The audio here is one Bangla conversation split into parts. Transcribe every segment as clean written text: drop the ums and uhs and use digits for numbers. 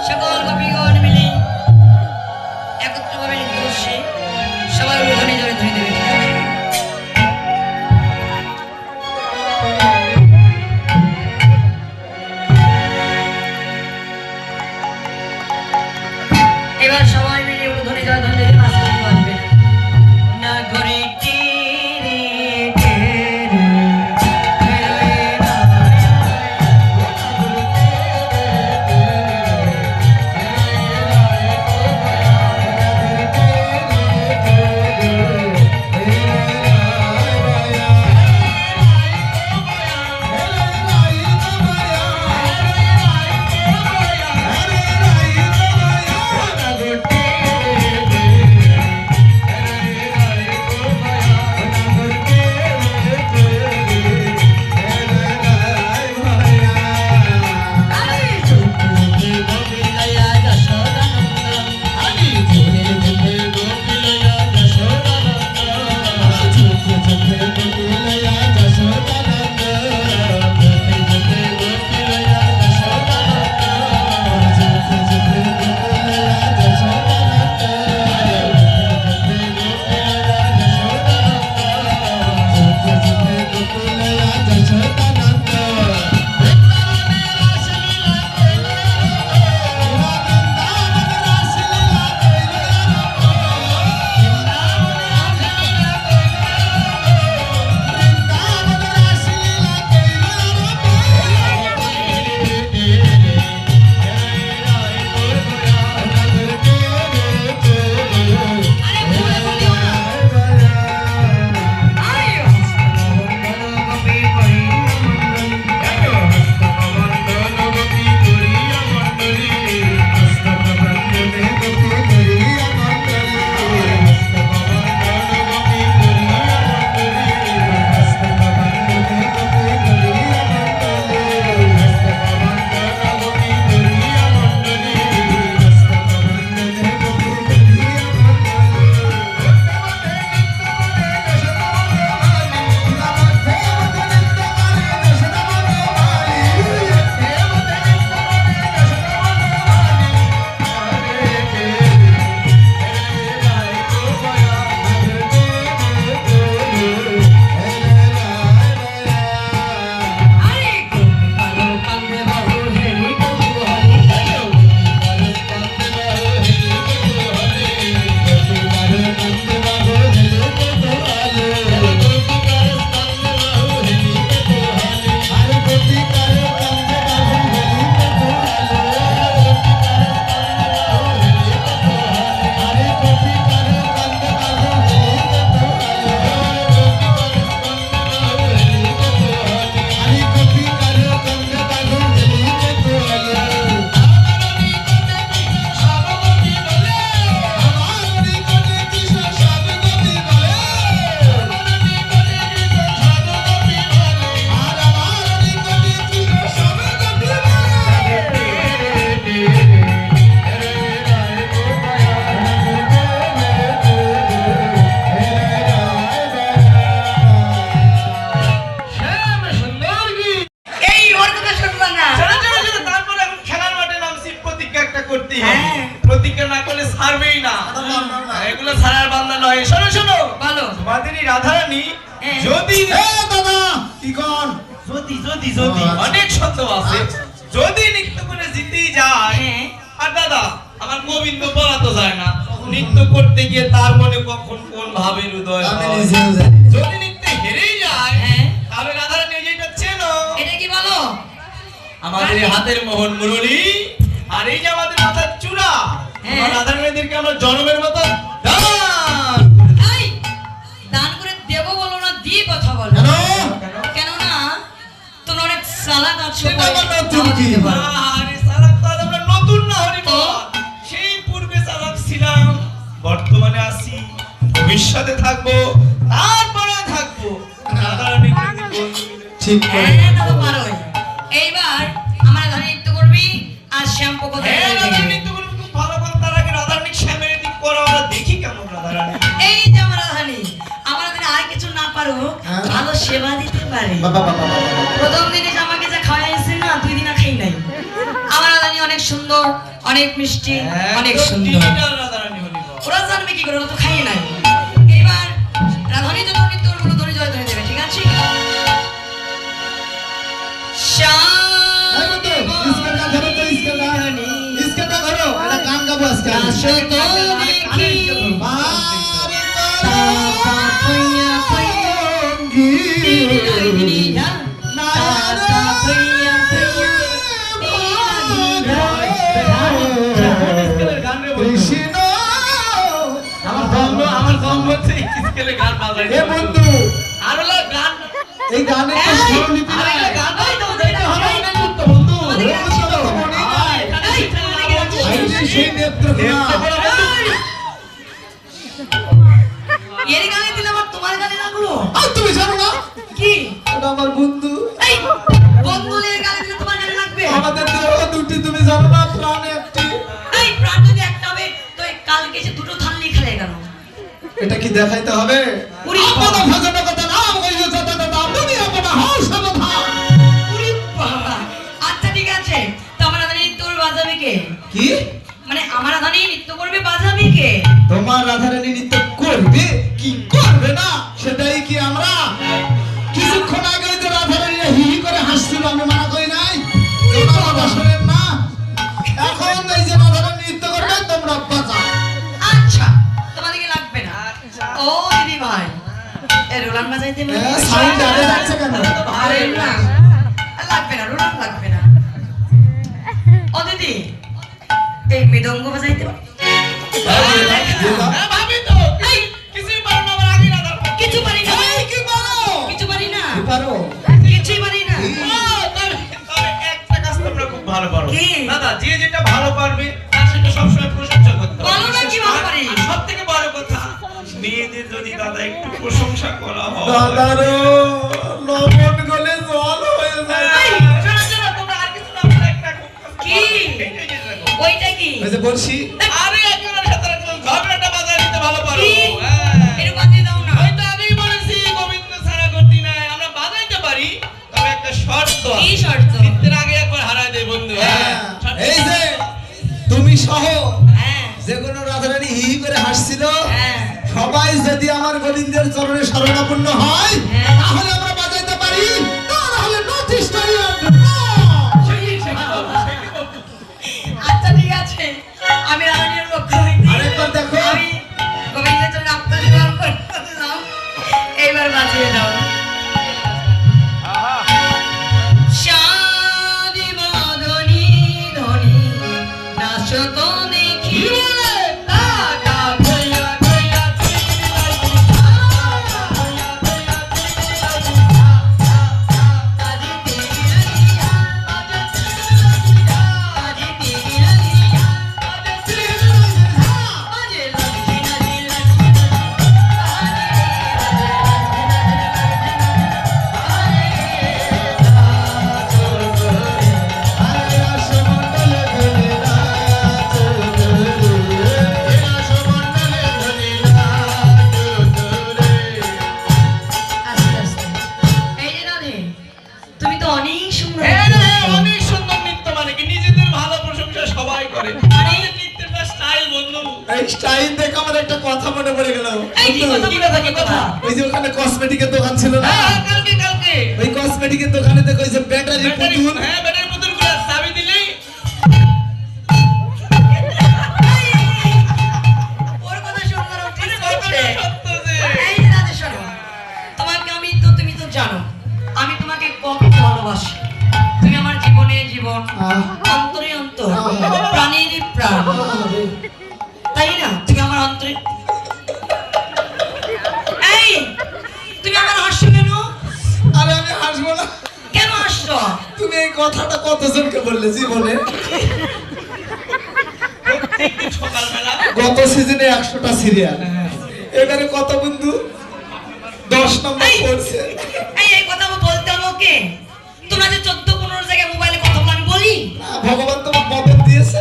সকল গোপীগণ মিলে একত্রভাবে নৃত্য করছে। সবাই ধ্বনি জোরে ধ্বনি দেবে। এবার সবাই মিলে ধ্বনি জোরে ধ্বনি দেবে। মাঝখানে বাজবে না ঘরে অনেক শব্দ আছে যদি নৃত্য করে জিতেই যায় আর দাদা আমার গোবিন্দ বলা তো যায় না নৃত্য করতে গিয়ে তার মনে কখন কোন ভাবের উদয় হয় যদি নৃত্যে হেরেই যায় তাহলে রাধারানী যেটা চেনো এটা কি বলো আমাদের হাতের মোহন মুরলী আর এই যে আমাদের মাথার চূড়া রাধারানীদেরকে আমরা জন্মের মতো দান করে দেব বলো না দিয়ে কথা বলো কেন না তোমরা অনেক সালাদ আছো আরে সালাদ তো আমরা নতুন না হরিবল সেই পূর্বে সালাদ ছিলাম বর্তমানে আছি ভবিষ্যতে থাকবো তারপরে থাকবো রাধারানী ঠিক দাদা পারো এইবার আমরা ধরে নৃত্য করবি আর শ্যাম্পু কোথায় নৃত্য করবি খুব ভালো করে তার আগে রাধারানী শ্যামের দিক করো আমরা দেখি কেমন রাধারানী এই যে আমরা রাধারানী আমরা যদি আর কিছু না পারো ভালো সেবা দিতে পারি প্রথম দিনে আমাকে যা খাওয়াইছে না 2 দিন খাই নাই আমার রাধারানী অনেক সুন্দর অনেক মিষ্টি, অনেক একদম সুন্দর। digital রাধারানী হরিব। ওরা জানবে কি করে, ওরা তো খাইয়ে নাই। এবার রাধারানী যত নৃত্য করবে, ওরা ধরে জয় ধরে দেবে, ঠিক আছে? এই বন্ধু, স্কেলটা ধরো তো, স্কেলটা ধরো, একটা গান গাবো আজকে আমি। কৃষ্ণ, আমার কম হচ্ছে স্কেলে গান বাজাই। এ বন্ধু, আর হলো গান এই গানের তো স্বরলিপি নাই। গান বন্ধু, আমাদের ওর কথা তো মনেই নাই। আইনি সেই নেত্রকোনা। এর গানে দিলে আবার তোমার গানে লাগলো আর তুমি জানো না, কি? ওটা আমার বন্ধু। এই বন্ধুদের গানে দিলে তোমার গানে লাগবে? আমাদের দেহ দুটি, তুমি জানো না, প্রাণ একটি। এই প্রাণ যদি একটা হবে, তো এই কালকে এসে দুটো থানলি খেলে গেল। এটা কি দেখাইতে হবে? উরি আপনা বাবা। ভজন কথা নাম কইলে যত দাদা তুমি আপনা হও সবথা। উরি বাবা। আচ্ছা ঠিক আছে, তো আমার রাধারানী তোর বাজাবে কে? কি? মানে আমার রাধারানী নৃত্য করবে, বাজাবে কে? তোমার রাধারানী নৃত্য করবে কি করবে না সেটাই কি আমরা? কিছুক্ষণ আগে ওই যে রাধারানী হি হি করে হাসছিল, আমি মানা করি নাই? তোমরা কথা শোনেন না? এখন এই যে রাধারানী নৃত্য করবে, তোমরা বাজাও। আচ্ছা, তোমাদেরকে লাগবে না। ও দিদি ভাই, এ রোলান বাজাইতে হবে? সাউন্ড আগে যাচ্ছে কেন? আরে না, লাগবে না, রোলান লাগবে না। ও দিদি, এই মৃদঙ্গ বাজাইতে হবে? ভাবি তো কিছুই পারো না, আমার আগে রাধার কিছু পারি না, এই কি বলো? কিছু পারি না, কি পারো? কিছুই পারি না। তবে একটা কাজ তোমরা খুব ভালো পারো। কি? দাদা, যে যেটা ভালো পারবে তার সেটা সবসময় প্রশংসা করতে হবে। বলো না কি ভালো পারি? সব থেকে বড় কথা, মেয়েদের যদি দাদা একটু প্রশংসা করা হয়, দাদারো লবণ গলে জল হয়ে যায়। এই, শোনো, শোনো, তোমরা আর কিছু না, তোমরা একটা কি? ওইটা কি? ওই যে বলছি, আরে একেবারে সাথে ঝগড়াটা বাজায় নিতে ভালো পারো। কি? হ্যাঁ। এর বাজিয়ে দাও না। ওই তো আগেই বলেছি, গোবিন্দ ছাড়া গতি নাই। আমরা বাজাইতে পারি, তবে একটা শর্ত আছে। কি শর্ত? নৃত্যের আগে একবার হারায় দেয় বন্ধু। হ্যাঁ, শর্ত- এই যে তুমি সহ হ্যাঁ, যে কোনো রাধারানী হি হি করে হাসছিল, হ্যাঁ। সবাই যদি আমার গোবিন্দের চরণে শরণাপন্ন হয়, হ্যাঁ। তাহলে আমরা বাজাইতে পারি, তা নাহলে নোটিশ আচ্ছা ঠিক আছে, আমি রাধারানীর পক্ষ হইতে আরেকবার দেখো। আমি গোবিন্দের জন্য আত্মনির্ভর করলাম। এইবার বাজিয়ে দাও। শাদি বদনি ধনি নাচত দেখি টাকা ভয়া ভয়া আস্তে আস্তে। এই যে রাধে, তুমি তো অনেক সুন্দর হ্যাঁ রে, নাচ করো। অনেক সুন্দর নৃত্য, মানে কি নিজেদের ভালো প্রশংসা সবাই করে। আরে এই নৃত্যের একটা স্টাইল বন্ধু। এই স্টাইল দেখে আমার একটা কথা মনে পড়ে গেল। এই কি কথা, কি কথা, কি কথা? ওই যে ওখানে কসমেটিকের দোকান ছিল না, হ্যাঁ, কালকে কালকে ওই কসমেটিকের দোকানে দেখো ওই যে ব্যাটারি ব্যাটারি, পুতুল, হ্যাঁ ব্যাটারি পুতুলগুলো চাবি দিলেই ওর কথা শুনবার ও ঠিক কথাটা করছে। সত্য যে। এই যে রাধে শোনো, তোমাকে তুমি তো জানো আমি তোমাকে কত ভালোবাসি। তুমি আমার জীবনে জীবন, অন্তরে অন্তর, প্রাণের প্রাণ, তাই না? তুমি আমার অন্তরে। এই, তুমি আমার হাসছো কেন? আরে আমি হাসবো না। কেন হাসছো? তুমি এই কথাটা কতজনকে বললে জীবনে? প্রত্যেকদিন সকালবেলা গত সিজনে 100টা সিরিয়াল, এবারে কত বন্ধু? 10 নম্বর পড়ছে। এই কথা বলতে হবে ওকে? তোমরা যে 14-15 জায়গায় মোবাইলে কথা বলো আমি বলি, ভগবান তোমার মদত দিয়েছে।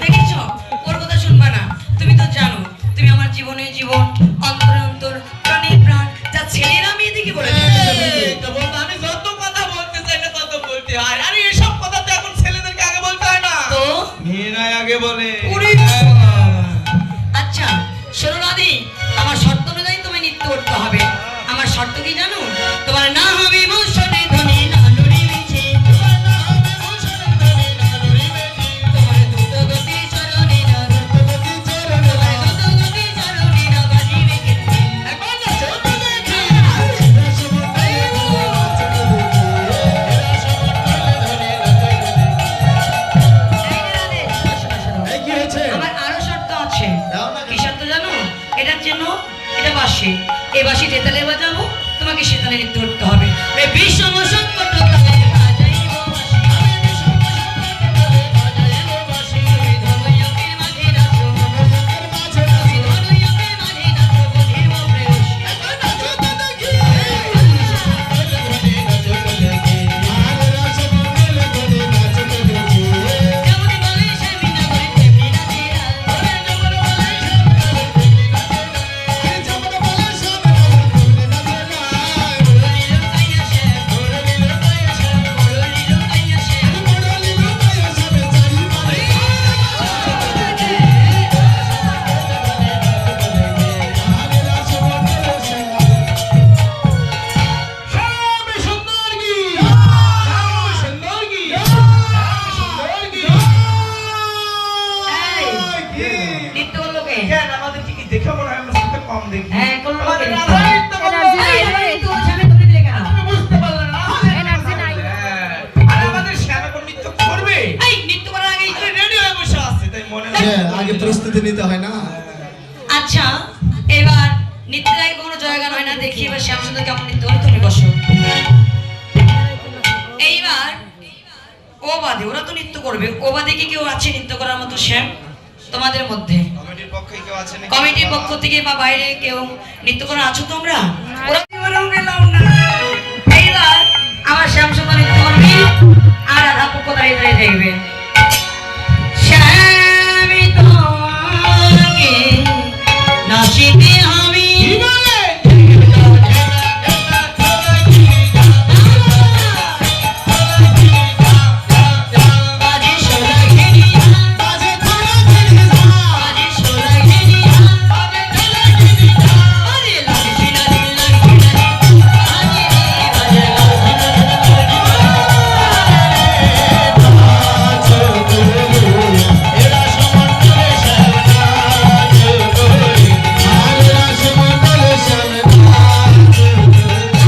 দেখেছো? ওর কথা শুনবা না। তুমি তো জানো তুমি আমার জীবনে জীবন, অন্তরে অন্তর, প্রাণে প্রাণ, যা ছেলেরা মেয়েদেরকে বলে দিচ্ছে। এই তো বন্ধু, আমি যত কথা বলতে চাই না তত বলতে হয়। আরে এসব কথা তো এখন ছেলেদেরকে আগে বলতে হয় না, তো মেয়েরা আগে লাগে বলে। ওরে বাবা। আচ্ছা শোনো রাধি, আমার শর্ত অনুযায়ী তোমায় নৃত্য করতে হবে। আমার শর্ত কি জানো? তোমার না হবে ভূষণে ধনে না নুড়ি মিছে, তোমার দ্রুতগতি চরণে না দ্রুতগতি চরণে না বাজিবে কীর্তি। একবার নাচো তো দেখি। এই কি হয়েছে? আমার আরো শর্ত আছে। দাও না। কি শর্ত জানো? এটার জন্য এটা বাঁশি, এই বাঁশি তেতালে বাজাবো, তোমাকে সেতালে নৃত্য করতে হবে। এই বিষম সংকট তালে বাজাইব বাঁশি, আমি বিষম সংকট তালে বাজাইব বাঁশি। তুমি ধনুকের মাঝে নাচো, তুমি ধনুকের মাঝে নাচো, বুঝিব প্রেয়সী। একবার নাচো তো দেখি। যেমন বলে সে বিনা করে তেমনি নাচে আর। যেমন বলে সে মুরলীর কাইয়া সে, মুরলীর কাইয়া সে, মুরলীর কাইয়া সে। শ্যাম সুন্দর কি? শ্যাম সুন্দর কি? শ্যাম সুন্দর কি? এই, নৃত্য করলো কে? কেন আমাদের কি দেখে মনে হয় আমরা সাথে কম দেখি? হ্যাঁ, করলো কে? আমাদের রাধা নৃত্য করলো। এই, আমার নৃত্য করছে, আমি তোকে দিলে কেন? আপনি বুঝতে পারলেন না? হ্যাঁ। আর আমাদের শ্যামা কোন নৃত্য করবে? এই, নৃত্য করার আগেই আরে রেডি হয়ে বসে আছে, তাই মনে হয়। হ্যাঁ, আগে প্রস্তুতি নিতে হয় না? আচ্ছা, এবার নৃত্যের আগে কোনো জয়গান হয় না, দেখি এবার শ্যাম সুন্দর কেমন নৃত্য করে। তুমি বসো। এইবার ও বাদে, ওরা তো নৃত্য করবে, ও বাদে কি কেউ আছে নৃত্য করার মতো শ্যাম তোমাদের মধ্যে? কমিটির পক্ষে কেউ আছে নাকি? কমিটির পক্ষ থেকে বা বাইরে কেউ নৃত্য করা আছো তোমরা? ওরা ওরাও পেলাম না। এইবার আমার শ্যাম সুন্দর নৃত্য করবে আর আধা পক্ষ দাঁড়িয়ে দাঁড়িয়ে দেখবে। শ্যামি তোমাকে নাচিতে হবে। বাজে সোনাঝুরিয়া, বাজে সোনাঝুরিয়া, বাজে লালচিনা দিল লালচিনা, বাজে রে বাজে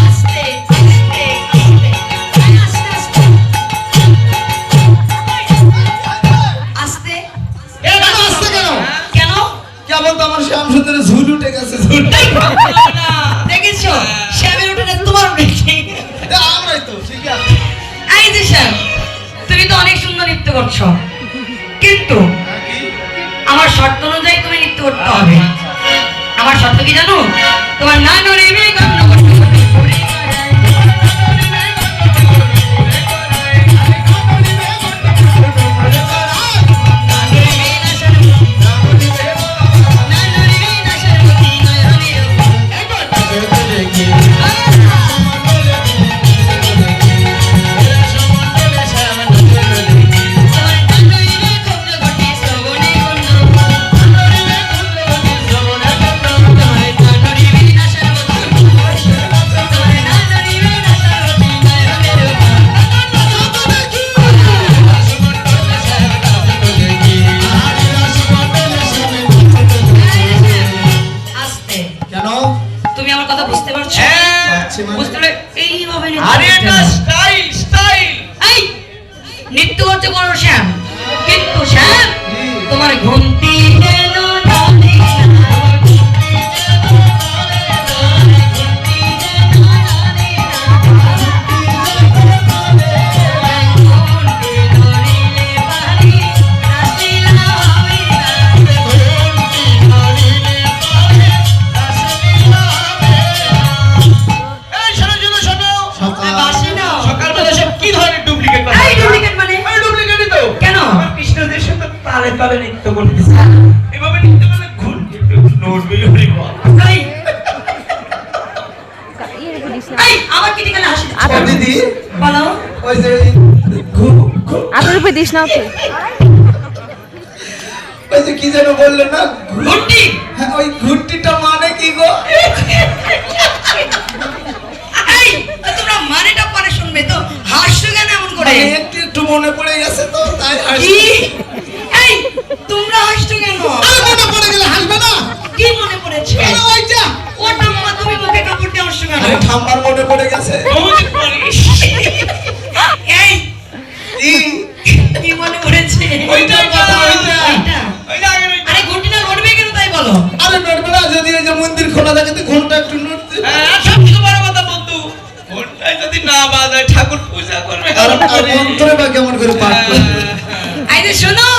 আস্তে আস্তে আস্তে, আস্তে আস্তে কেন আসছে কেন? কেন? কেবল তো আমার শ্যাম সুন্দরের ঝুল উঠে গেছে, ঝুল। দেখেছো শ্যামের উঠে তোমার উঠেছে। আমরাই তো, ঠিক আছে। এই যে শ্যাম, তুমি তো অনেক সুন্দর নৃত্য করছো, কিন্তু আমার শর্ত অনুযায়ী তুমি নৃত্য করতে হবে। আমার শর্ত কি জানো? তোমার না নড়িবে গন্ধ করতে করতে ঘুরে বেড়ায়। না নড়িবে না সর্বতি, না নড়িবে না সর্বতি, নয়নের তোমার না নড়িবে গন্ধ ঘটে শ্রবণে গন্ধ, তোমার না নড়িবে না সর্বতি, তোমার না নড়িবে না সর্বতি, নয়নের আস্তে। কেন? তুমি আমার কথা বুঝতে পারছো? হ্যাঁ। পারছি মানে? বুঝতে পারলে এইভাবে নৃত্য আরে করতে এটা হবে। Style, style. এই নৃত্য করতে করো শ্যাম, কিন্তু শ্যাম তোমার ঘুমটি যেন নামে না, ঘুমটি যেন নামে না, ঘুমটি যেন নামে না, ঘুমটি ধরিলে পারি নাচিলা হবে না, ঘুমটি ধরিলে পারি নাচিলা হবে না। এই শোনো, শোনো, শোনো। সকাল। বাসি নাও। সকালবেলা সব কি ধরনের ডুপ্লিকেট কথা? এই ডুপ্লিকেট মানে? এই ডুপ্লিকেটই তো। কেন? আমার কৃষ্ণদের সাথে তালে তালে নৃত্য করতেছে। এভাবে নৃত্য করলে ঘুরবে, নড়বে, ওরে বাবা। এই এই আমার কি ঠিকানা হাসি দিচ্ছ? ও দিদি, বলো। ওই যে আপনার উপরে দিস না তুই ওই যে কি যেন বললেন না, ঘুরটি হ্যাঁ, ওই ঘুরটিটা মানে কি গো? এই তোমরা মানেটা পরে শুনবে তো, হাসছো কেন এমন করে? মানে একটু একটু মনে পড়ে গেছে তো তাই কি? হাসি। এই তোমরা হাসছো কেন? আরে মনে পড়ে গেলে হাসবে না? কি মনে পড়েছে? আরে ওইটা, ওটা মা তুমি মুখে কাপড় দিয়ে হাসছো কেন? আরে ঠাম্মার মনে পড়ে গেছে। মনে করিস এই কি? কি মনে পড়েছে? ওইটার কথা, ওইটা। ওইটা। ওই যে আগের ওইটা। আরে ঘন্টিটা নড়বে কেন তাই বলো? আরে নড়বে না, যদি এই যে মন্দির খোলা থাকে তো ঘন্টা একটু নড়ছে। হ্যাঁ, সবচেয়ে বড় কথা বন্ধু, ঘন্টায় যদি না বাজায় ঠাকুর পূজা করবে আর আর অন্তরে বা কেমন করে পাঠ করবে? এই যে শোনো,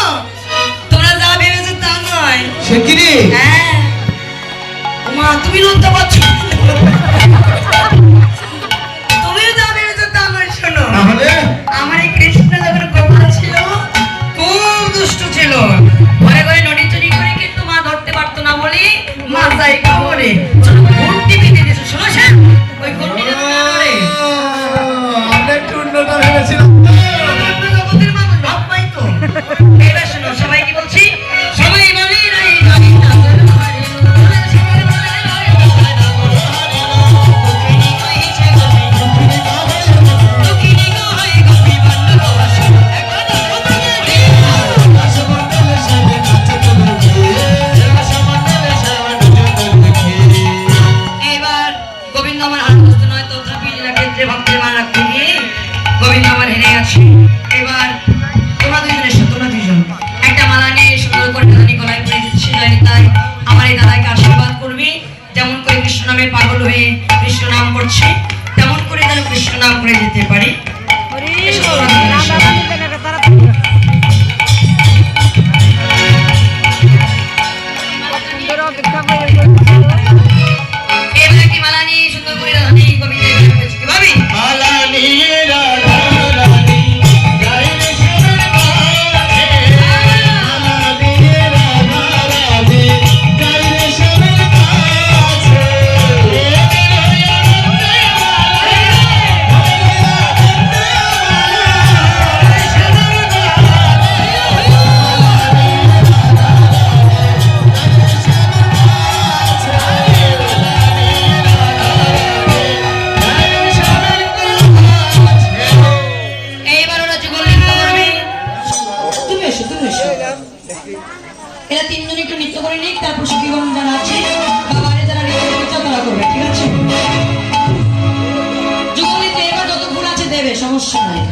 তোমরা যা ভেবেছো তা নয়। সে কি রে? হ্যাঁ মা তুমি লজ্জা পাচ্ছ? তুমি যা ভেবেছো তা নয়। শোনো, তাহলে আমার এই কৃষ্ণ যখন গোপাল ছিল খুব দুষ্ট ছিল, ঘরে ঘরে নড়ি চড়ি করে কিন্তু মা ধরতে পারতো না বলে মা যাই খবরে ঘন্টি বেঁধে দিয়েছে। শোনো স্যার, ওই ঘন্টিটা তুমি না ধরে আমরা একটু উন্নত ভেবেছিলাম। জগতের মানুষ ভাব পাই তো। এবার শোনো, সবাই কি বলছি? সবাই বলে রে গাই নাগর হারি, সবাই বলে রে গাই নাগর হারি, দুঃখিনী কইছে গোপী, দুঃখিনী কই গোপী বন্ধু হাসি, এখন তোমাকে দিই। এবার গোবিন্দ আমার হাত বস্তু নয় তো ত্রিপিলা ক্ষেত্রে ভক্তের মান রাখতে গিয়ে গোবিন্দ আমার হেরে গেছে। এবার তোমরা দুইজন এসো, তোমরা দুইজন একটা মালা নিয়ে সুন্দর করে দাদানি গলায় পরে দিচ্ছি। জানি তাই আমার এই দাদাকে আশীর্বাদ করবি, যেমন করে কৃষ্ণ নামে পাগল হয়ে কৃষ্ণ নাম করছে তেমন করে যেন কৃষ্ণ নাম করে যেতে পারি। এসো, তোমরা দুইজন এসো। এবার একটি মালা নিয়ে সুন্দর করে দাদানি গোবিন্দের গলায় পরেছে। কি ভাবি? এইবার ওরা যুগল নৃত্য করবে। তুমি এসো, তুমি এসো। এরা তিনজন একটু নৃত্য করে নিক, তারপর সখীগণ যারা আছে বা বাইরে যারা নৃত্য করছে তারা করবে, ঠিক আছে? যুগল নৃত্য এবার যত ভুল আছে দেবে, সমস্যা নাই।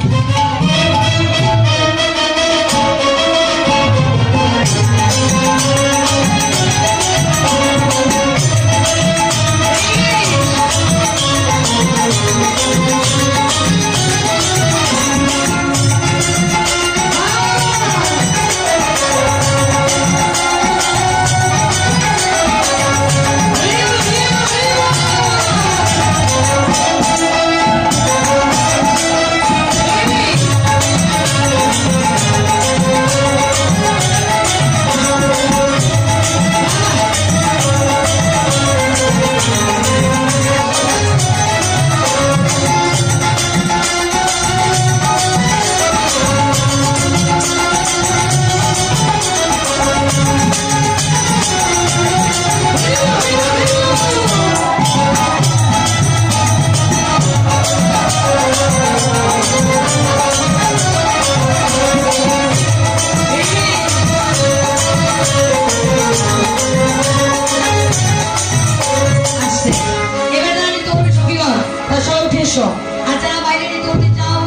এসো। আর যারা বাইরে নিতে উঠতে চাও,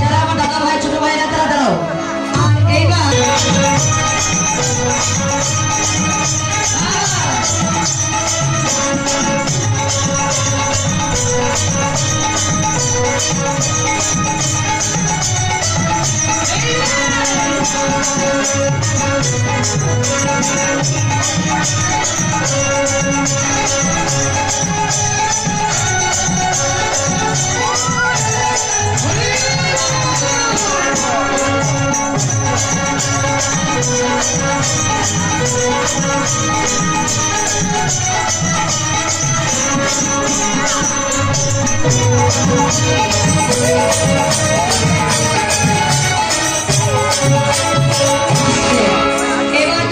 যারা আমার দাদা ভাই ছোট ভাইরা তারা দাঁড়াও। আর এইবার এবার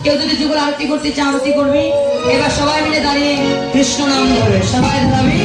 কেউ যদি যুগল আরতি করতে চায় আরতি করবি। এবার সবাই মিলে দাঁড়িয়ে কৃষ্ণ নাম ধরবে, সবাই দাঁড়াবি।